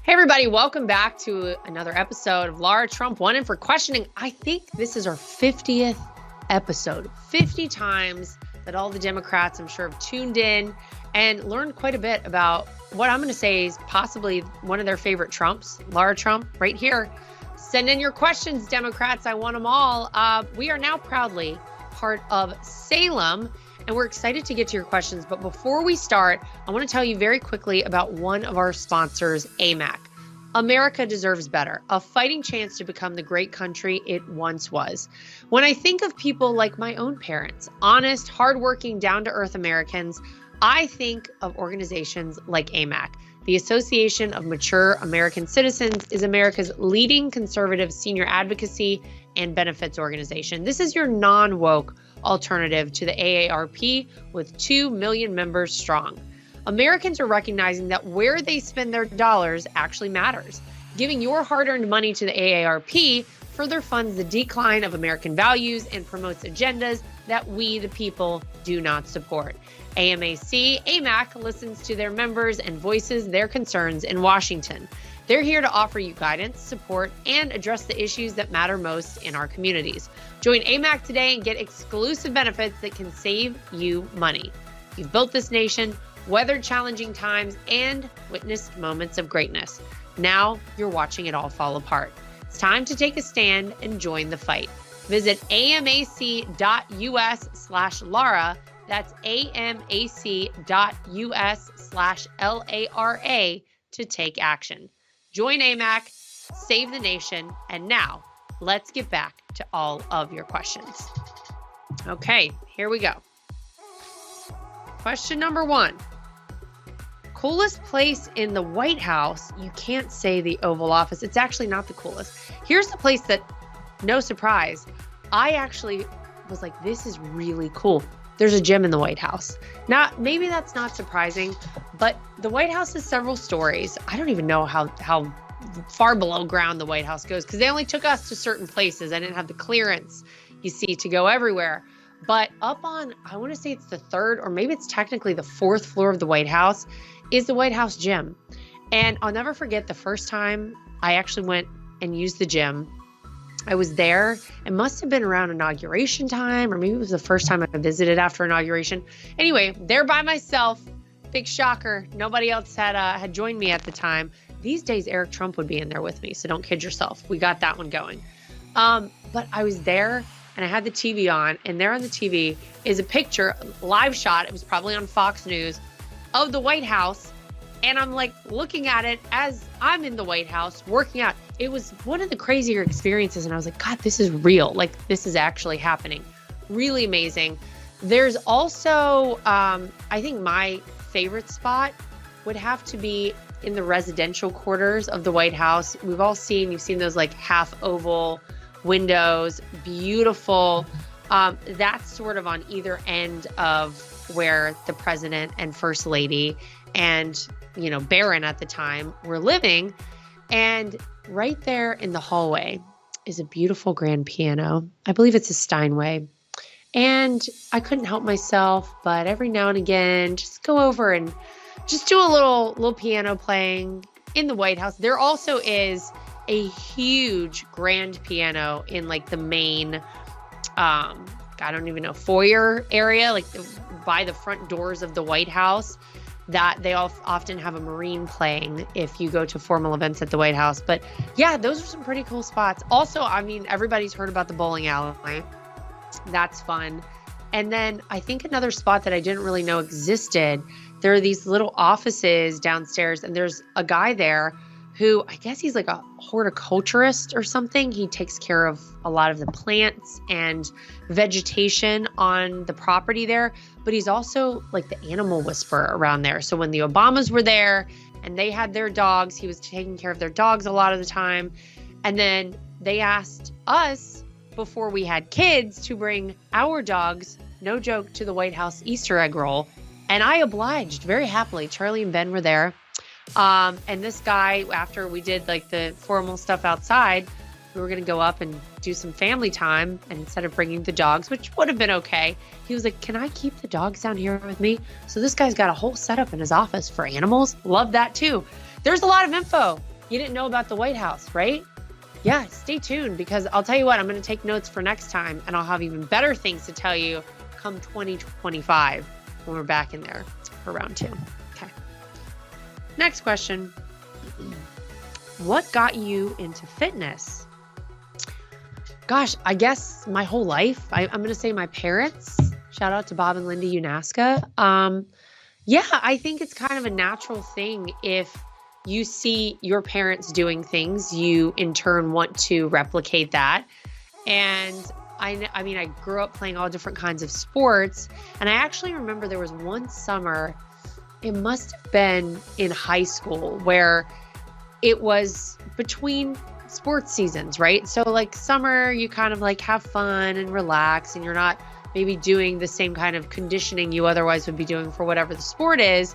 Hey, everybody, welcome back to another episode of Lara Trump One In for Questioning. I think this is our 50th episode, 50 times that all the Democrats, I'm sure, have tuned in and learned quite a bit about what I'm going to say is possibly one of their favorite Trumps, Lara Trump, right here. Send in your questions, Democrats. I want them all. We are now proudly part of Salem, and we're excited to get to your questions. But before we start, I want to tell you very quickly about one of our sponsors, AMAC. America deserves better, a fighting chance to become the great country it once was. When I think of people like my own parents, honest, hardworking, down-to-earth Americans, I think of organizations like AMAC. The Association of Mature American Citizens is America's leading conservative senior advocacy and benefits organization. This is your non-woke alternative to the AARP with 2 million members strong. Americans are recognizing that where they spend their dollars actually matters. Giving your hard-earned money to the AARP further funds the decline of American values and promotes agendas that we, the people, do not support. AMAC listens to their members and voices their concerns in Washington. They're here to offer you guidance, support, and address the issues that matter most in our communities. Join AMAC today and get exclusive benefits that can save you money. You've built this nation, weathered challenging times, and witnessed moments of greatness. Now you're watching it all fall apart. It's time to take a stand and join the fight. Visit amac.us/Lara. That's amac.us/LARA to take action. Join AMAC, save the nation, and now let's get back to all of your questions. Okay, here we go. Question number 1. Coolest place in the White House? You can't say the Oval Office. It's actually not the coolest. Here's the place that, no surprise, I actually was like, this is really cool. There's a gym in the White House. Now, maybe that's not surprising, but the White House has several stories. I don't even know how far below ground the White House goes because they only took us to certain places. I didn't have the clearance, you see, to go everywhere. But up on, I want to say it's the 3rd or maybe it's technically the 4th floor of the White House is the White House gym. And I'll never forget the first time I actually went and used the gym. I was there. It must have been around inauguration time, or maybe it was the first time I visited after inauguration. Anyway, there by myself. Big shocker. Nobody else had joined me at the time. These days, Eric Trump would be in there with me, so don't kid yourself. We got that one going. But I was there, and I had the TV on, and there on the TV is a picture, live shot. It was probably on Fox News of the White House. And I'm like looking at it as I'm in the White House working out. It was one of the crazier experiences. And I was like, God, this is real. Like, this is actually happening. Really amazing. There's also, I think my favorite spot would have to be in the residential quarters of the White House. You've seen those like half oval windows, beautiful. That's sort of on either end of where the president and first lady and, Barron at the time were living. And right there in the hallway is a beautiful grand piano. I believe it's a Steinway. And I couldn't help myself, but every now and again, just go over and just do a little piano playing in the White House. There also is a huge grand piano in like the main, I don't even know, foyer area, like by the front doors of the White House, that they often have a Marine playing if you go to formal events at the White House. But yeah, those are some pretty cool spots. Also, I mean, everybody's heard about the bowling alley. That's fun. And then I think another spot that I didn't really know existed, there are these little offices downstairs, and there's a guy there who, I guess he's like a horticulturist or something. He takes care of a lot of the plants and vegetation on the property there, but he's also like the animal whisperer around there. So when the Obamas were there and they had their dogs, he was taking care of their dogs a lot of the time. And then they asked us before we had kids to bring our dogs, no joke, to the White House Easter egg roll. And I obliged very happily. Charlie and Ben were there. And this guy, after we did like the formal stuff outside, we were going to go up and do some family time. And instead of bringing the dogs, which would have been okay, he was like, can I keep the dogs down here with me? So this guy's got a whole setup in his office for animals. Love that too. There's a lot of info You didn't know about the White House, right? Yeah, stay tuned, because I'll tell you what, I'm going to take notes for next time, and I'll have even better things to tell you come 2025 when we're back in there for round 2. Okay. Next question. What got you into fitness? Gosh, I guess my whole life. I'm going to say my parents. Shout out to Bob and Linda Unaska. Yeah, I think it's kind of a natural thing. If you see your parents doing things, you in turn want to replicate that. And I mean, I grew up playing all different kinds of sports. And I actually remember there was one summer, it must have been in high school, where it was between sports seasons, right? So like summer, you kind of like have fun and relax, and you're not maybe doing the same kind of conditioning you otherwise would be doing for whatever the sport is.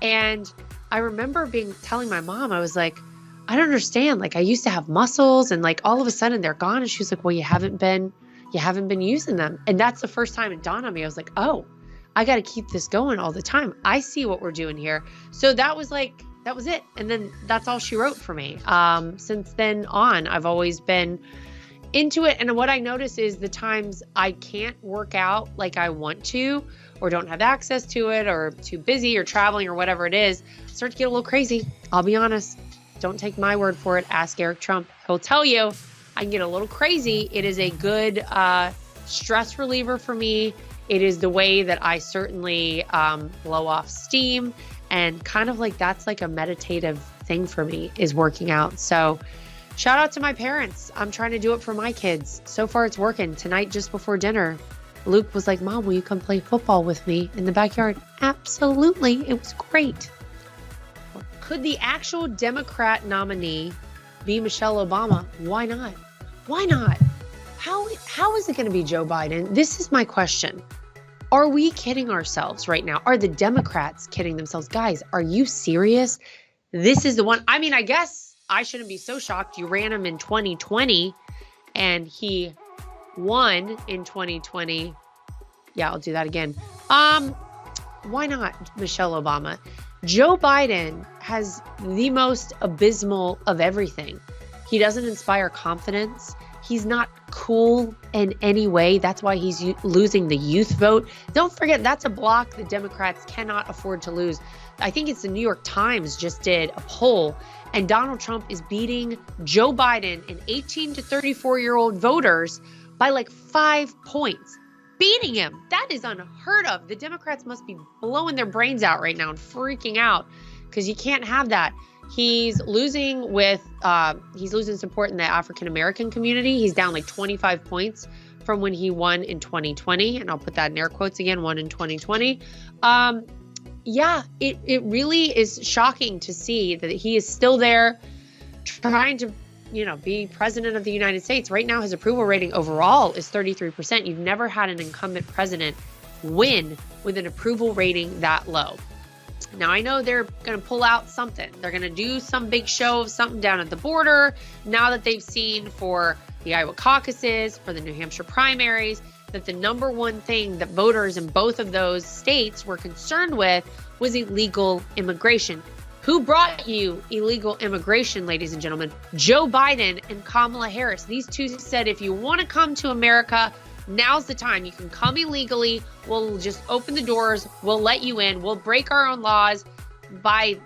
And I remember telling my mom, I was like, I don't understand. Like, I used to have muscles, and like all of a sudden they're gone. And she was like, well, you haven't been using them. And that's the first time it dawned on me. I was like, oh, I got to keep this going all the time. I see what we're doing here. So that was it. And then that's all she wrote for me. Since then on, I've always been into it. And what I notice is the times I can't work out like I want to, or don't have access to it, or too busy, or traveling, or whatever it is, start to get a little crazy. I'll be honest. Don't take my word for it. Ask Eric Trump. He'll tell you I can get a little crazy. It is a good stress reliever for me. It is the way that I certainly blow off steam, and kind of like that's like a meditative thing for me, is working out. So shout out to my parents. I'm trying to do it for my kids. So far it's working. Tonight, just before dinner, Luke was like, Mom, will you come play football with me in the backyard? Absolutely. It was great. Could the actual Democrat nominee be Michelle Obama? Why not? Why not? How is it going to be Joe Biden? This is my question. Are we kidding ourselves right now? Are the Democrats kidding themselves? Guys, are you serious? This is the one. I mean, I guess I shouldn't be so shocked. You ran him in 2020 and he won in 2020. Yeah, I'll do that again. Why not Michelle Obama? Joe Biden has the most abysmal of everything. He doesn't inspire confidence. He's not cool in any way. That's why he's losing the youth vote. Don't forget, that's a block the Democrats cannot afford to lose. I think it's the New York Times just did a poll, and Donald Trump is beating Joe Biden and 18 to 34-year-old voters by like 5 points. Beating him. That is unheard of. The Democrats must be blowing their brains out right now and freaking out, because you can't have that. He's losing support in the African-American community. He's down like 25 points from when he won in 2020. And I'll put that in air quotes again, won in 2020. Yeah, it really is shocking to see that he is still there trying to, be president of the United States. Right now, his approval rating overall is 33%. You've never had an incumbent president win with an approval rating that low. Now, I know they're going to pull out something. They're going to do some big show of something down at the border now that they've seen for the Iowa caucuses, for the New Hampshire primaries, that the number one thing that voters in both of those states were concerned with was illegal immigration. Who brought you illegal immigration, ladies and gentlemen? Joe Biden and Kamala Harris. These two said, if you want to come to America, now's the time. You can come illegally. We'll just open the doors. We'll let you in. We'll break our own laws by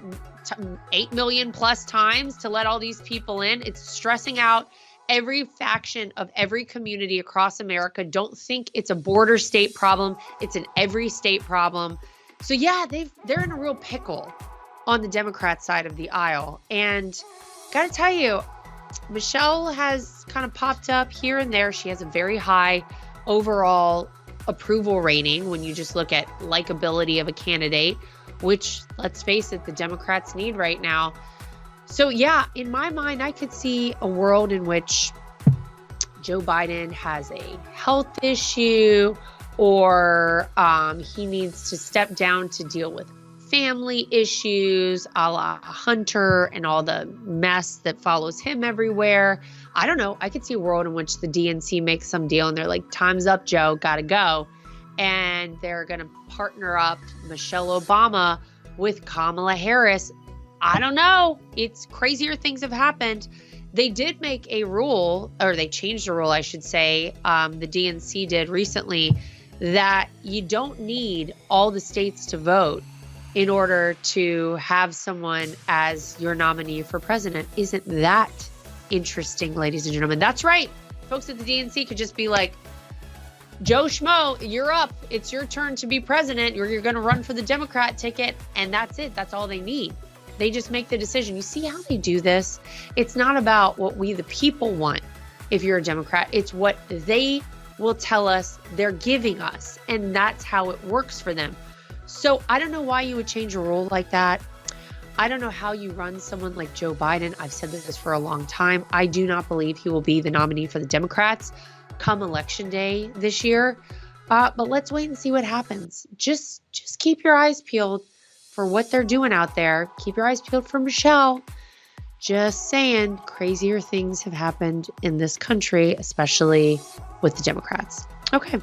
8 million plus times to let all these people in. It's stressing out every faction of every community across America. Don't think it's a border state problem. It's an every state problem. So yeah, they're in a real pickle on the Democrat side of the aisle. And gotta tell you, Michelle has kind of popped up here and there. She has a very high overall approval rating when you just look at likability of a candidate, which, let's face it, the Democrats need right now. So yeah, in my mind, I could see a world in which Joe Biden has a health issue, or he needs to step down to deal with family issues, a la Hunter and all the mess that follows him everywhere. I don't know. I could see a world in which the DNC makes some deal and they're like, time's up, Joe, gotta go. And they're going to partner up Michelle Obama with Kamala Harris. I don't know. It's crazier things have happened. They did make a rule, or they changed a rule, I should say. The DNC did recently, that you don't need all the states to vote in order to have someone as your nominee for president. Isn't that interesting, ladies and gentlemen? That's right. Folks at the DNC could just be like, Joe Schmo, you're up. It's your turn to be president. You're going to run for the Democrat ticket. And that's it. That's all they need. They just make the decision. You see how they do this? It's not about what we, the people, want if you're a Democrat. It's what they will tell us they're giving us. And that's how it works for them. So I don't know why you would change a rule like that. I don't know how you run someone like Joe Biden. I've said this for a long time. I do not believe he will be the nominee for the Democrats come election day this year. But let's wait and see what happens. Just keep your eyes peeled for what they're doing out there. Keep your eyes peeled for Michelle. Just saying, crazier things have happened in this country, especially with the Democrats. Okay.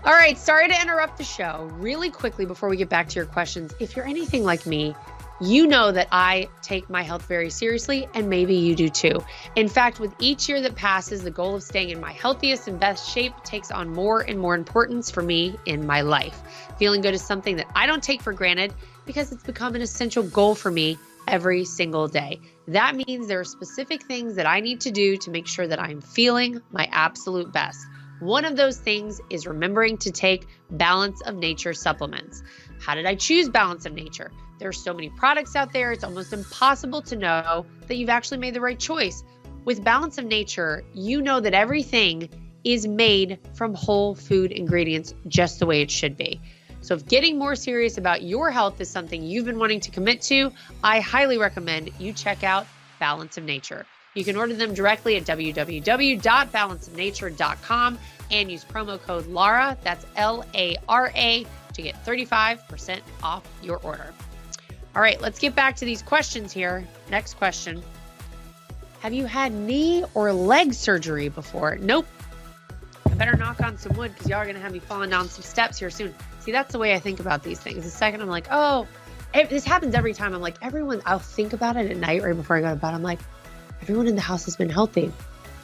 All right, sorry to interrupt the show. Really quickly before we get back to your questions, if you're anything like me, you know that I take my health very seriously, and maybe you do too. In fact, with each year that passes, the goal of staying in my healthiest and best shape takes on more and more importance for me in my life. Feeling good is something that I don't take for granted because it's become an essential goal for me every single day. That means there are specific things that I need to do to make sure that I'm feeling my absolute best. One of those things is remembering to take Balance of Nature supplements. How did I choose Balance of Nature? There are so many products out there, it's almost impossible to know that you've actually made the right choice. With Balance of Nature, you know that everything is made from whole food ingredients just the way it should be. So if getting more serious about your health is something you've been wanting to commit to, I highly recommend you check out Balance of Nature. You can order them directly at www.balanceofnature.com and use promo code LARA, that's LARA, to get 35% off your order. All right, let's get back to these questions here. Next question. Have you had knee or leg surgery before? Nope. I better knock on some wood because y'all are going to have me falling down some steps here soon. See, that's the way I think about these things. The second I'm like, oh, this happens every time. I'm like, I'll think about it at night right before I go to bed. I'm like, everyone in the house has been healthy.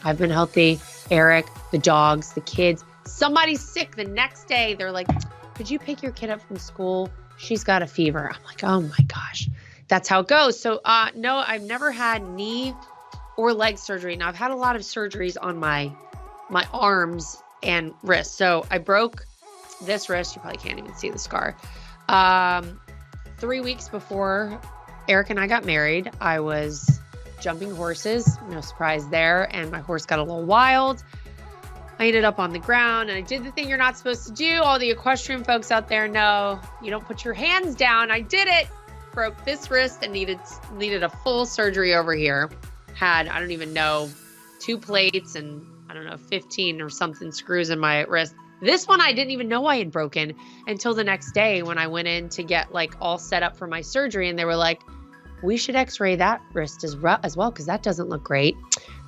I've been healthy. Eric, the dogs, the kids. Somebody's sick the next day. They're like, could you pick your kid up from school? She's got a fever. I'm like, oh my gosh. That's how it goes. So no, I've never had knee or leg surgery. Now I've had a lot of surgeries on my arms and wrists. So I broke this wrist. You probably can't even see the scar. 3 weeks before Eric and I got married, I was jumping horses, no surprise there, and my horse got a little wild. I ended up on the ground and I did the thing you're not supposed to do. All the equestrian folks out there know you don't put your hands down. I did it. Broke this wrist and needed a full surgery over here. Had, I don't even know, 2 plates and I don't know, 15 or something screws in my wrist. This one I didn't even know I had broken until the next day when I went in to get like all set up for my surgery, and they were like, we should x-ray that wrist as well because that doesn't look great.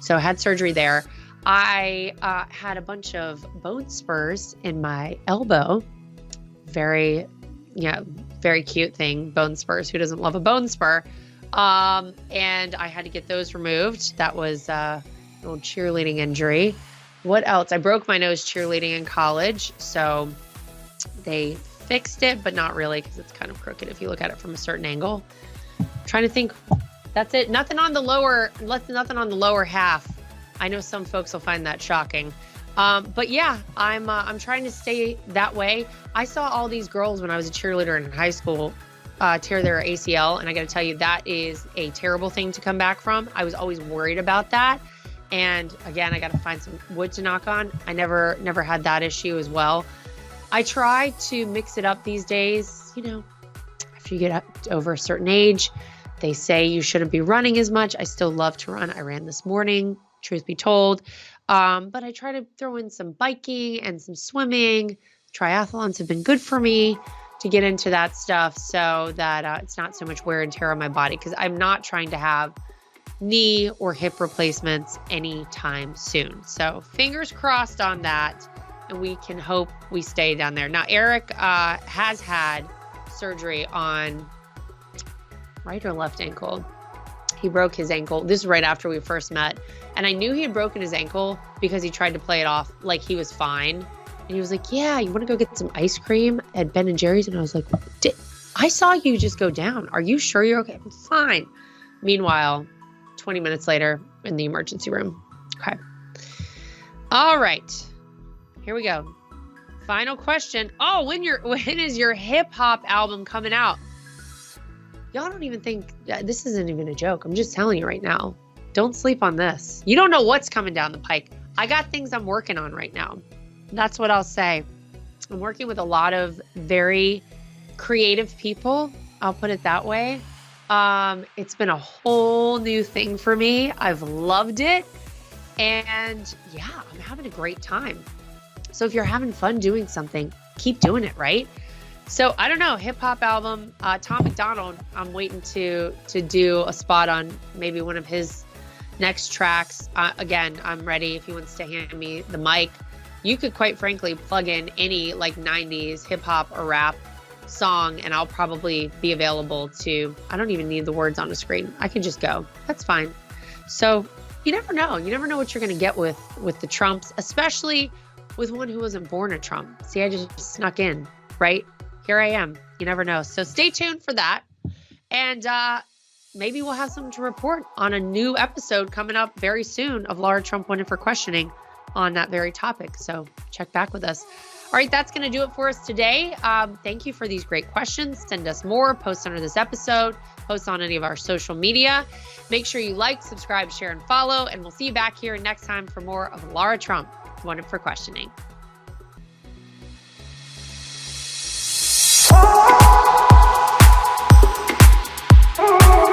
So I had surgery there. I had a bunch of bone spurs in my elbow. Very cute thing, bone spurs. Who doesn't love a bone spur? And I had to get those removed. That was an old cheerleading injury. What else? I broke my nose cheerleading in college. So they fixed it, but not really because it's kind of crooked if you look at it from a certain angle. Trying to think. That's it. Nothing on the lower half. I know some folks will find that shocking. But yeah, I'm trying to stay that way. I saw all these girls when I was a cheerleader in high school tear their ACL. And I got to tell you, that is a terrible thing to come back from. I was always worried about that. And again, I got to find some wood to knock on. I never had that issue as well. I try to mix it up these days. You know, after you get up over a certain age, they say you shouldn't be running as much. I still love to run. I ran this morning, truth be told. But I try to throw in some biking and some swimming. Triathlons have been good for me to get into that stuff so that it's not so much wear and tear on my body, because I'm not trying to have knee or hip replacements anytime soon. So fingers crossed on that, and we can hope we stay down there. Now, Eric has had surgery on right or left ankle. He broke his ankle. This is right after we first met. And I knew he had broken his ankle because he tried to play it off like he was fine. And he was like, yeah, you want to go get some ice cream at Ben & Jerry's? And I was like, I saw you just go down. Are you sure you're okay? I'm fine. Meanwhile, 20 minutes later in the emergency room. Okay. All right. Here we go. Final question. Oh, when is your hip hop album coming out? Y'all don't even think this isn't even a joke. I'm just telling you right now. Don't sleep on this. You don't know what's coming down the pike. I got things I'm working on right now. That's what I'll say. I'm working with a lot of very creative people. I'll put it that way. It's been a whole new thing for me. I've loved it. And yeah, I'm having a great time. So if you're having fun doing something, keep doing it, right? So I don't know, hip hop album, Tom McDonald, I'm waiting to do a spot on maybe one of his next tracks. Again, I'm ready if he wants to hand me the mic. You could quite frankly plug in any like 90s hip hop or rap song and I'll probably be available to, I don't even need the words on the screen. I can just go. That's fine. So you never know. You never know what you're going to get with the Trumps, especially with one who wasn't born a Trump. See, I just snuck in, right? Here I am. You never know. So stay tuned for that. And maybe we'll have something to report on a new episode coming up very soon of Lara Trump Wanted for Questioning on that very topic. So check back with us. All right, that's going to do it for us today. Thank you for these great questions. Send us more. Post under this episode. Post on any of our social media. Make sure you like, subscribe, share, and follow. And we'll see you back here next time for more of Lara Trump Wanted for Questioning.